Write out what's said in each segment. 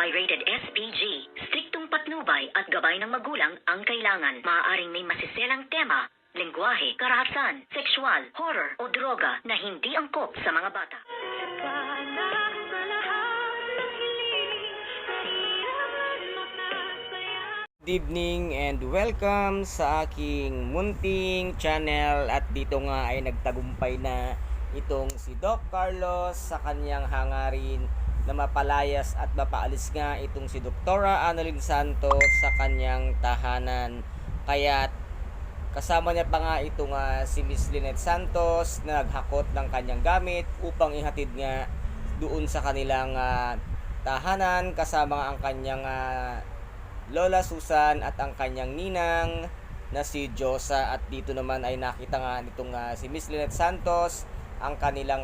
ay rated SPG. Striktong patnubay at gabay ng magulang ang kailangan. Maaaring may masiselang tema, lengguwahe, karahasan, sexual, horror o droga na hindi angkop sa mga bata. Good evening and welcome sa aking munting channel. At dito nga ay nagtagumpay na itong si Doc Carlos sa kanyang hangarin na mapalayas at mapaalis nga itong si Doktora Annalyn Santos sa kanyang tahanan. Kaya kasama niya pa nga itong si Miss Lynette Santos na naghakot ng kanyang gamit upang ihatid nga doon sa kanilang tahanan, kasama nga ang kanyang Lola Susan at ang kanyang ninang na si Josa. At dito naman ay nakita nga nitong si Miss Lynette Santos ang kanilang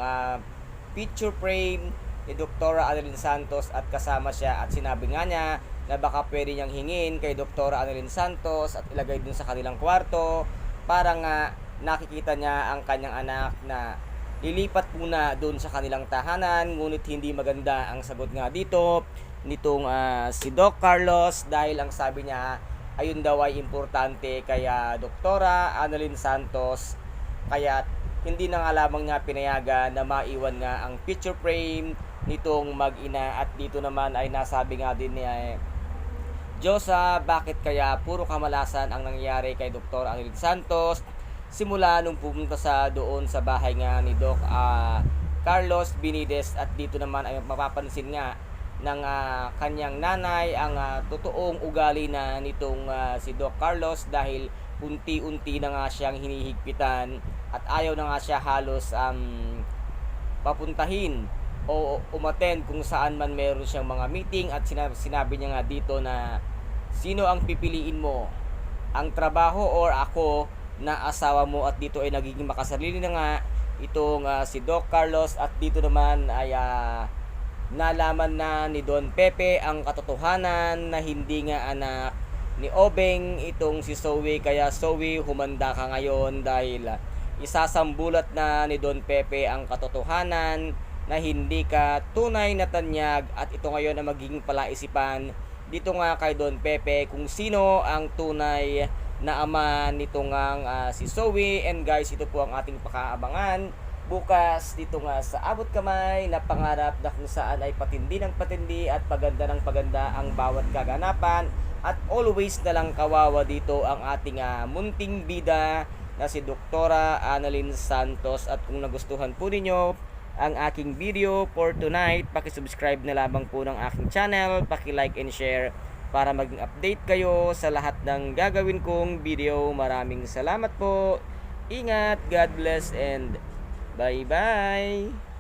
picture frame ni Doktora Annalyn Santos, at kasama siya, at sinabi nga niya na baka pwede niyang hingin kay Doktora Annalyn Santos at ilagay dun sa kanilang kwarto para nga nakikita niya ang kanyang anak na lilipat muna dun sa kanilang tahanan. Ngunit hindi maganda ang sagot nga dito nitong si Doc Carlos, dahil ang sabi niya ayun daw ay importante kaya Doktora Annalyn Santos, kaya hindi na nga lamang niya pinayagan na maiwan nga ang picture frame nitong mag-ina. At dito naman ay nasabi nga din ni Josa, bakit kaya puro kamalasan ang nangyari kay Dr. Annalyn Santos simula nung pumunta sa doon sa bahay nga ni Doc Carlos Binides. At dito naman ay mapapansin nga ng kanyang nanay ang totoong ugali na nitong si Doc Carlos, dahil unti-unti na nga siyang hinihigpitan at ayaw na nga siya halos papuntahin o umattend kung saan man meron siyang mga meeting. At sinabi niya nga dito na sino ang pipiliin mo, ang trabaho or ako na asawa mo. At dito ay nagiging makasarili na nga itong si Doc Carlos. At dito naman ay nalaman na ni Don Pepe ang katotohanan na hindi nga anak ni Obeng itong si Zoe. Kaya Zoe, humanda ka ngayon dahil isasambulat na ni Don Pepe ang katotohanan na hindi ka tunay na tanyag. At ito ngayon ang magiging palaisipan dito nga kay Don Pepe kung sino ang tunay na ama nito nga si Zoe. And guys, ito po ang ating pakaabangan bukas dito nga sa Abot Kamay na Pangarap, na kung saan ay patindi ng patindi at paganda ng paganda ang bawat kaganapan. At always na lang kawawa dito ang ating munting bida na si Doktora Annalyn Santos. At kung nagustuhan po ninyo ang aking video for tonight, paki-subscribe na lamang po ng aking channel, paki-like and share para maging update kayo sa lahat ng gagawin kong video. Maraming salamat po. Ingat, God bless, and bye-bye!